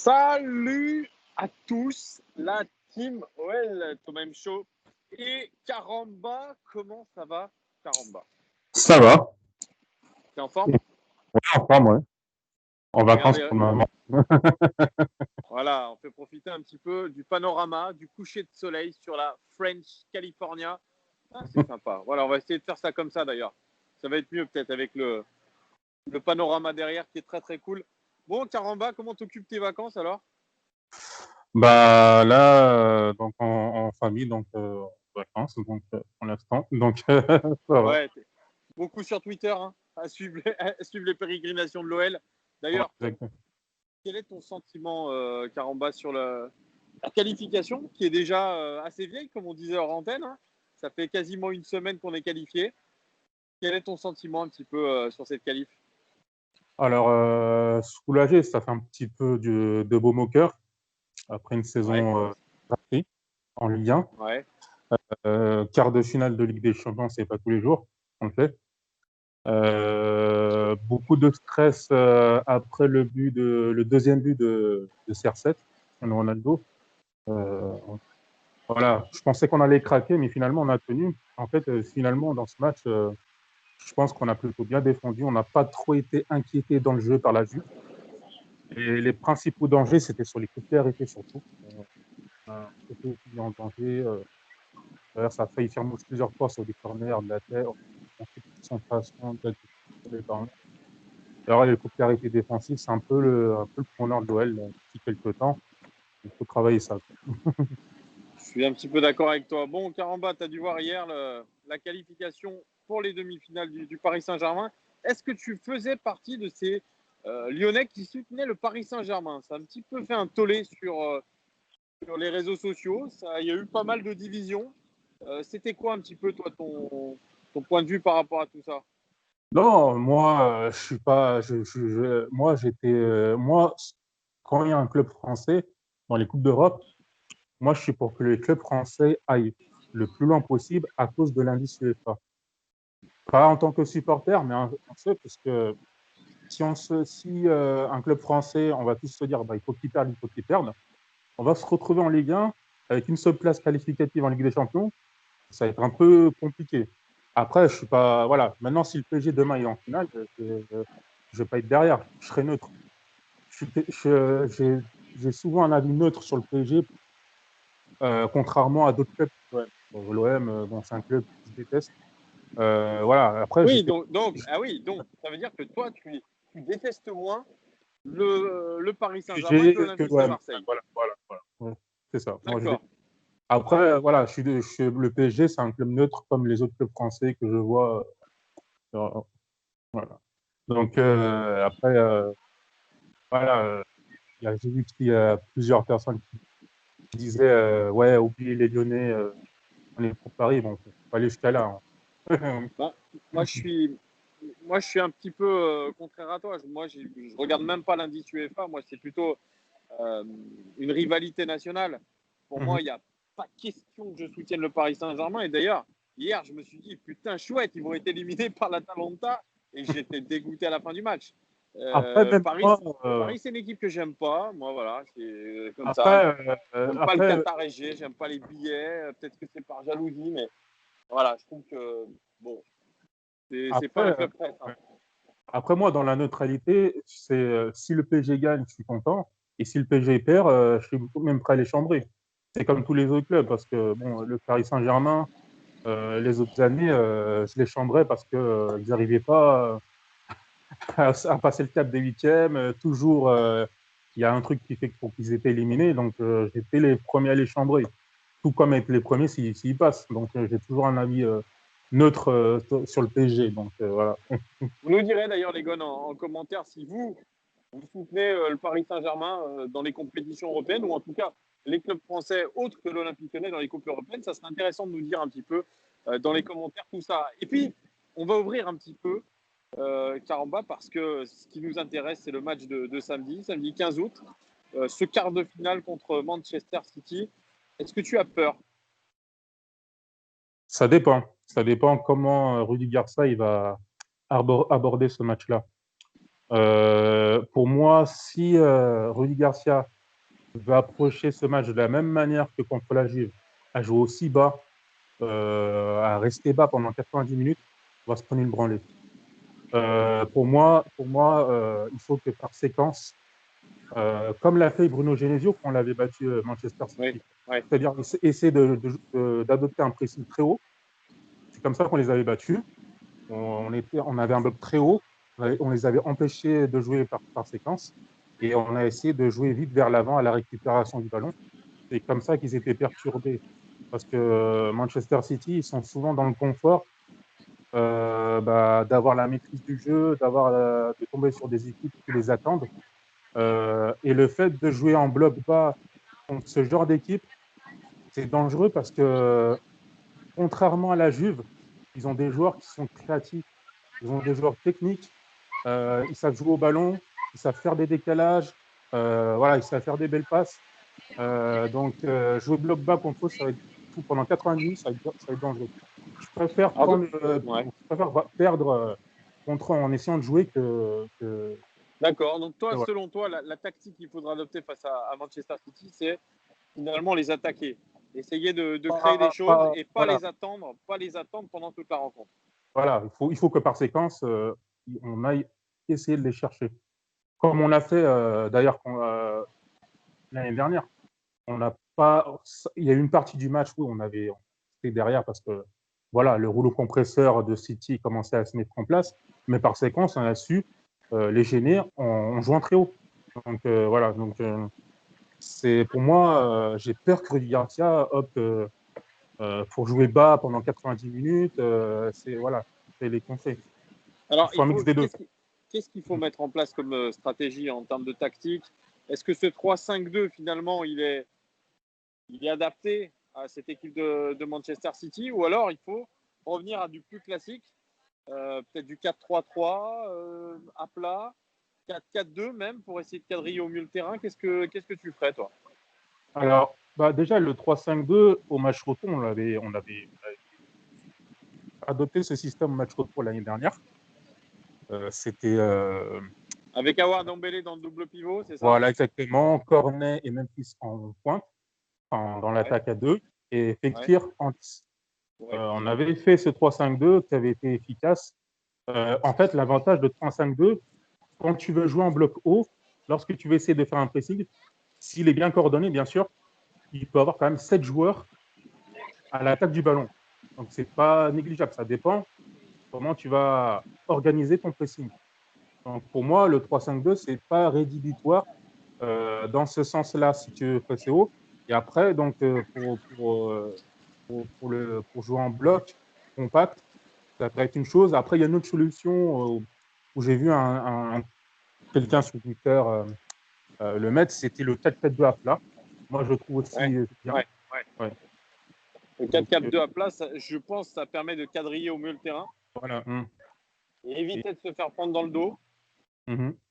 Salut à tous, la team OL Thomas Show et Karamba. Comment ça va, Karamba? Ça va. T'es en forme? Ouais, en forme, ouais. En vacances Regardez, pour le moment. voilà, on fait profiter un petit peu du panorama, du coucher de soleil sur la French California. Ah, c'est sympa. Voilà, on va essayer de faire ça comme ça d'ailleurs. Ça va être mieux peut-être avec le panorama derrière qui est très très cool. Bon, Karamba, comment t'occupes tes vacances alors? Bah là, donc en famille, donc en vacances, donc pour l'instant. Donc ça va. Ouais, beaucoup sur Twitter hein, à suivre les pérégrinations de l'OL. Ouais, D'ailleurs, exactement. quel est ton sentiment, Karamba, sur la qualification, qui est déjà assez vieille, comme on disait hors antenne hein. Ça fait quasiment une semaine qu'on est qualifié. Quel est ton sentiment un petit peu sur cette qualif? Alors, soulagé, ça fait un petit peu de baume au cœur après une Ouais, saison ratée en Ligue 1. ouais. Quart de finale de Ligue des Champions, c'est pas tous les jours, on le fait. Beaucoup de stress après le deuxième but de CR7, Cristiano Ronaldo. Euh, voilà, je pensais qu'on allait craquer, mais finalement on a tenu. En fait, finalement dans ce match, je pense qu'on a plutôt bien défendu. On n'a pas trop été inquiété dans le jeu par la Juve. Et les principaux dangers, c'était sur les coups de pied arrêtés surtout. On a été en danger. D'ailleurs, ça a failli faire mouche plusieurs fois sur des corners, de la terre, en concentration, de la corner. Alors, les coups de pied arrêtés défensifs, c'est un peu le point nord de l'OL depuis quelques temps. Il faut travailler ça. Je suis un petit peu d'accord avec toi. Bon, Karamba, tu as dû voir hier la qualification pour les demi-finales du Paris Saint-Germain. Est-ce que tu faisais partie de ces Lyonnais qui soutenaient le Paris Saint-Germain? Ça a un petit peu fait un tollé sur les réseaux sociaux. Il y a eu pas mal de divisions. C'était quoi un petit peu, toi, ton point de vue par rapport à tout ça? Non, moi, je suis pas. Moi, moi, quand il y a un club français dans les Coupes d'Europe, moi, je suis pour que les clubs français aillent le plus loin possible à cause de l'indice UEFA. Pas en tant que supporter, mais on sait, parce que si un club français, on va tous se dire, bah, il faut qu'il perde, on va se retrouver en Ligue 1 avec une seule place qualificative en Ligue des Champions. Ça va être un peu compliqué. Après, je suis pas. Voilà. Maintenant, si le PSG demain est en finale, je ne vais pas être derrière. Je serai neutre. J'ai souvent un avis neutre sur le PSG, contrairement à d'autres clubs. Ouais. Bon, l'OM, bon, c'est un club qui se déteste. Voilà. Après, Oui, donc, ça veut dire que toi, tu détestes moins le Paris Saint-Germain que PSG que l'Olympique de l'OM. Marseille. Voilà. Ouais, c'est ça. Moi, D'accord. après, voilà, le PSG, c'est un club neutre comme les autres clubs français que je vois. Voilà. Donc, après, voilà. J'ai vu qu'il y a plusieurs personnes qui disaient ouais, oubliez les Lyonnais, on est pour Paris. Bon, faut pas aller jusqu'à là. Hein. Bah, moi, je suis, moi, je suis un petit peu contraire à toi. Moi, je regarde même pas l'indice UEFA. Moi, c'est plutôt euh, une rivalité nationale. Pour moi, il n'y a pas question que je soutienne le Paris Saint-Germain. Et d'ailleurs, hier, je me suis dit, putain, chouette, ils vont être éliminés par l'Atalanta. Et j'étais dégoûté à la fin du match. Après, même Paris, moi, Paris c'est une équipe que j'aime pas. Moi, voilà, c'est comme ça. après, J'aime pas le Qatar SG, j'aime pas les billets. Peut-être que c'est par jalousie, mais voilà, je trouve que bon, c'est pas un après, club prêt. ouais. Après, moi, dans la neutralité, c'est si le PSG gagne, je suis content. Et si le PSG perd, je suis même prêt à les chambrer. C'est comme tous les autres clubs, parce que bon, le Paris Saint-Germain, les autres années, je les chambrais parce qu'ils n'arrivaient pas à passer le cap des huitièmes. Toujours, il y a un truc qui fait pour qu'ils étaient éliminés. Donc, j'étais les premiers à les chambrer. Tout comme être les premiers s'ils passent. Donc, j'ai toujours un avis neutre sur le PSG. Donc, voilà. Vous nous direz d'ailleurs, les gars, en commentaire si vous soutenez le Paris Saint-Germain dans les compétitions européennes ou en tout cas les clubs français autres que l'Olympique Lyonnais dans les coupes européennes. Ça serait intéressant de nous dire un petit peu dans les commentaires tout ça. Et puis, on va ouvrir un petit peu Karamba parce que ce qui nous intéresse, c'est le match de samedi 15 août, ce quart de finale contre Manchester City. Est-ce que tu as peur? Ça dépend. Ça dépend comment Rudy Garcia il va aborder ce match-là. Pour moi, si Rudy Garcia veut approcher ce match de la même manière que contre la Juve, à jouer aussi bas, à rester bas pendant 90 minutes, on va se prendre une branlée. Pour moi, il faut que par séquence, comme l'a fait Bruno Genesio quand on l'avait battu Manchester Oui, City, oui. c'est-à-dire essayer d'adopter un pressing très haut. C'est comme ça qu'on les avait battus. On avait un bloc très haut, on les avait empêchés de jouer par séquence, et on a essayé de jouer vite vers l'avant à la récupération du ballon. C'est comme ça qu'ils étaient perturbés, parce que Manchester City, ils sont souvent dans le confort d'avoir la maîtrise du jeu, de tomber sur des équipes qui les attendent. Et le fait de jouer en bloc bas contre ce genre d'équipe, c'est dangereux parce que, contrairement à la Juve, ils ont des joueurs qui sont créatifs, ils ont des joueurs techniques, ils savent jouer au ballon, ils savent faire des décalages, voilà, ils savent faire des belles passes. Donc, jouer bloc bas contre eux, ça va être tout pendant 90 minutes, ça va être dangereux. Je préfère, Alors, ouais. je préfère perdre contre eux en essayant de jouer D'accord. Donc, toi, voilà. selon toi, la tactique qu'il faudra adopter face à Manchester City, c'est finalement les attaquer. Essayer de créer des choses et Voilà, pas les attendre pendant toute la rencontre. voilà. Il faut que par séquence, on aille essayer de les chercher. Comme on a fait d'ailleurs l'année dernière. On n'a pas. Il y a eu une partie du match où on était derrière parce que voilà, le rouleau compresseur de City commençait à se mettre en place, mais par séquence, on a su les gêner en jouant très haut. Donc voilà, c'est pour moi, j'ai peur que Rudy Garcia opte pour jouer bas pendant 90 minutes. C'est les conseils. Il Alors, faut un mix des deux. qu'est-ce qu'il faut mettre en place comme stratégie en termes de tactique? Est-ce que ce 3-5-2, finalement, il est adapté à cette équipe de Manchester City ou alors il faut revenir à du plus classique, peut-être du 4-3-3 à plat, 4-4-2 même pour essayer de quadriller au mieux le terrain. Qu'est-ce que tu ferais, toi? Alors, déjà, le 3-5-2, au match retour, on avait adopté ce système au match retour l'année dernière. C'était Avec Awar Dembélé dans le double pivot, c'est ça? voilà exactement Cornet et Memphis en pointe, dans Ouais, l'attaque à deux, et ouais, Fekir en 10. ouais. On avait fait ce 3-5-2 qui avait été efficace. En fait, l'avantage de 3-5-2, quand tu veux jouer en bloc haut, lorsque tu veux essayer de faire un pressing, s'il est bien coordonné, bien sûr, il peut avoir quand même 7 joueurs à l'attaque du ballon. Donc, c'est pas négligeable. Ça dépend comment tu vas organiser ton pressing. Donc, pour moi, le 3-5-2, c'est pas rédhibitoire dans ce sens-là si tu veux presser haut. Et après, donc, pour jouer en bloc compact, ça peut être une chose. Après, il y a une autre solution où j'ai vu quelqu'un sur Twitter le mettre, c'était le 4-4-2 à plat. Moi, je le trouve Ouais, aussi bien. ouais, ouais. Ouais. Le Donc, 4-4-2 à plat, je pense que ça permet de quadriller au mieux le terrain voilà. et Et, éviter de se faire prendre dans le dos.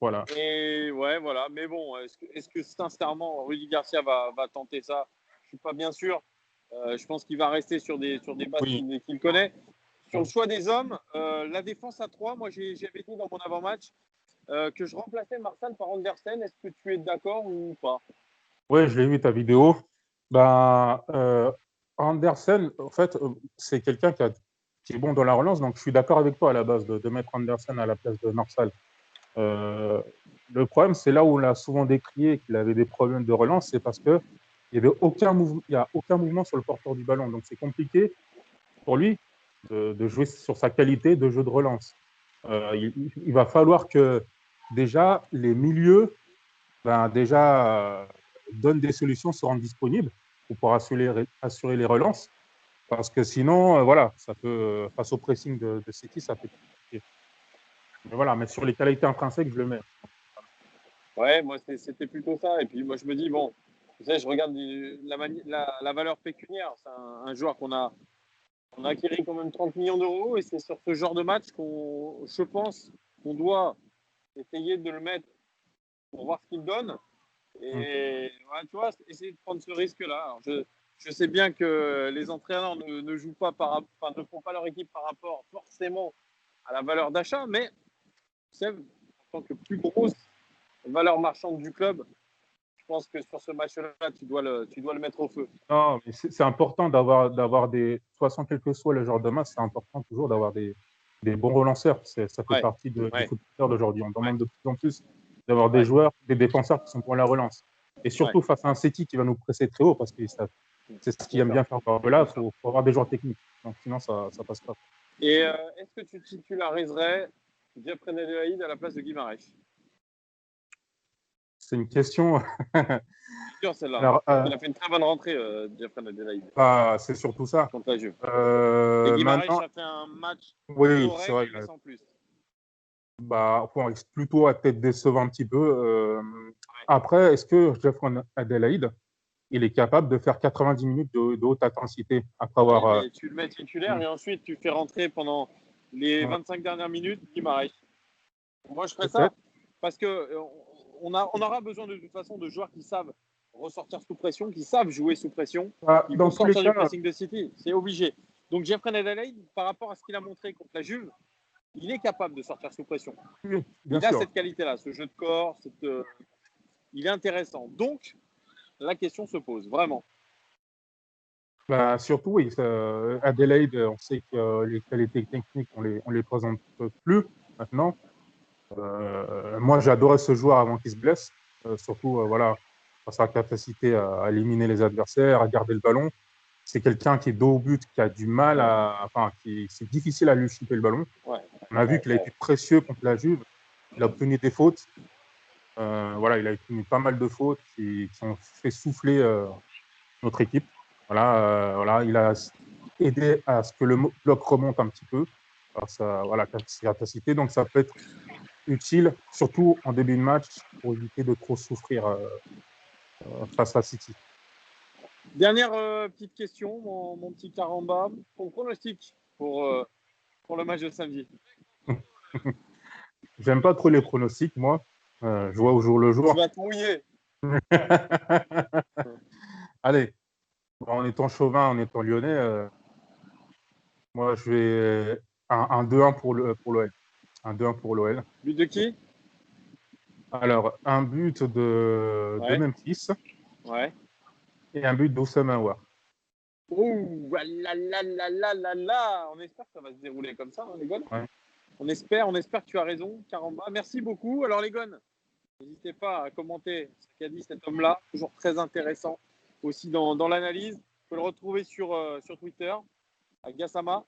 voilà. Et ouais, voilà. Mais bon, est-ce que sincèrement, Rudy Garcia va tenter ça? Je suis pas bien sûr. Je pense qu'il va rester sur des bases Oui. qu'il connaît. Sur le choix des hommes, la défense à 3, moi j'avais dit dans mon avant-match que je remplaçais Marcel par Andersen. Est-ce que tu es d'accord ou pas? Ouais, je l'ai vu ta vidéo. Ben, Andersen, en fait, c'est quelqu'un qui est bon dans la relance, donc je suis d'accord avec toi à la base de mettre Andersen à la place de Marsal. Euh, le problème, c'est là où on a souvent décrié qu'il avait des problèmes de relance, c'est parce que il y a aucun mouvement sur le porteur du ballon. Donc c'est compliqué pour lui de jouer sur sa qualité de jeu de relance. Il va falloir que déjà les milieux donnent des solutions, se rendent disponibles pour pouvoir assurer les relances. Parce que sinon, voilà, ça peut, face au pressing de City, ça peut être compliqué. Mais voilà, mais sur les qualités intrinsèques, je le mets. Ouais, moi c'était plutôt ça. Et puis moi je me dis, bon, tu sais, je regarde la valeur pécuniaire. C'est un joueur on a acquis quand même 30 millions d'euros et c'est sur ce genre de match je pense, qu'on doit essayer de le mettre pour voir ce qu'il donne. Hum, Et ouais, tu vois, essayer de prendre ce risque-là. Alors, je sais bien que les entraîneurs ne jouent pas enfin, ne font pas leur équipe par rapport forcément à la valeur d'achat, mais tu sais, en tant que plus grosse valeur marchande du club, pense que sur ce match-là, tu dois le mettre au feu. Non, mais c'est important d'avoir des. De toute façon, quel que soit le genre de match, c'est important toujours d'avoir des bons relanceurs. Ça fait Ouais, partie du ouais, football d'aujourd'hui. On demande ouais, de plus en plus d'avoir des ouais, joueurs, des défenseurs qui sont pour la relance. Et ouais. surtout face à un City qui va nous presser très haut parce que c'est ce qu'ils Bien aiment sûr, bien faire par là. bien Il sûr. faut avoir des joueurs techniques. Donc, sinon, ça passe pas. Et est-ce que tu titulariserais Jeffrey Adelaide à la place de Guimarães? C'est une question. C'est dur celle-là, hein, Alors, parce qu'il a fait une très bonne rentrée, Jeffrey Adelaide, c'est surtout ça. contre la Juve. Et Guimarães Maintenant, a fait un match oui, c'est correct, vrai. mais sans plus. Bon, plutôt à tête décevant un petit peu. Ouais. Après, est-ce que Jeffrey Adelaide, il est capable de faire 90 minutes de haute intensité après Ouais, avoir. mais tu le mets titulaire et ensuite tu fais rentrer pendant les Ouais, 25 dernières minutes Guimarães. Moi, je ferais ça peut-être. parce que on aura besoin de toute façon de joueurs qui savent ressortir sous pression, qui savent jouer sous pression, qui vont Dans tous les sortir du cas, pressing de City. C'est obligé. Donc, Jeffrey Adelaide, par rapport à ce qu'il a montré contre la Juve, il est capable de sortir sous pression. oui, bien Il a sûr. cette qualité-là, ce jeu de corps, il est intéressant. Donc, la question se pose, vraiment. Surtout, oui, Adelaide, on sait que les qualités techniques, on les présente plus maintenant. Moi, j'adorais ce joueur avant qu'il se blesse. Surtout, voilà, par sa capacité à éliminer les adversaires, à garder le ballon. C'est quelqu'un qui est dos au but, qui a du mal enfin, c'est difficile à lui chipper le ballon. Ouais, On a vu qu'il a été précieux contre la Juve. Il a obtenu des fautes. Voilà, il a obtenu pas mal de fautes qui ont fait souffler notre équipe. Voilà, il a aidé à ce que le bloc remonte un petit peu par sa capacité. Donc, ça peut être utile, surtout en début de match, pour éviter de trop souffrir face à City. Dernière petite question, mon petit Caramba. Ton pronostic pour le match de samedi? J'aime pas trop les pronostics, moi. Je vois au jour le Tu jour. vas te mouiller. Allez, en étant chauvin, en étant lyonnais, moi, je vais un 2-1 pour l'OL. Un 2-1 pour l'OL. But de qui? Alors, un but de Ouais, Memphis ouais. et un but d'Oussama Aouar. Ouh, ah là là là là là là. On espère que ça va se dérouler comme ça, hein, les gars. Ouais. On espère que tu as raison, Caramba. Merci beaucoup. Alors, les gars, n'hésitez pas à commenter ce qu'a dit cet homme-là. Toujours très intéressant aussi dans l'analyse. Vous pouvez le retrouver sur Twitter, à Gassama.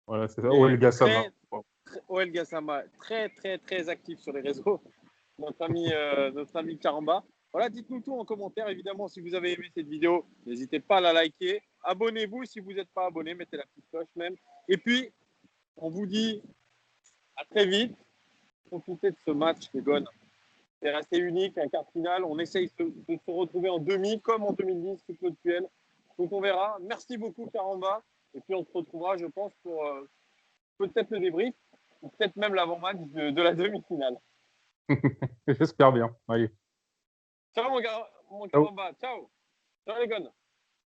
Voilà, c'est ça. Il OL est Gassama. Bon. OL Gassama, très actif sur les réseaux. Notre ami Caramba. Voilà, dites-nous tout en commentaire. Évidemment, si vous avez aimé cette vidéo, n'hésitez pas à la liker. Abonnez-vous si vous n'êtes pas abonné, mettez la petite cloche même. Et puis, on vous dit à très vite. Profitez de ce match, les gars. C'est resté unique, un quart final. On essaye de se retrouver en demi, comme en 2010, sous Claude Puel. Donc on verra. Merci beaucoup, Caramba. Et puis on se retrouvera, je pense, pour peut-être le débrief, ou peut-être même l'avant-match de la demi-finale. J'espère bien. Allez. Ciao, mon Ciao. Caramba. Ciao. Ciao, les gars.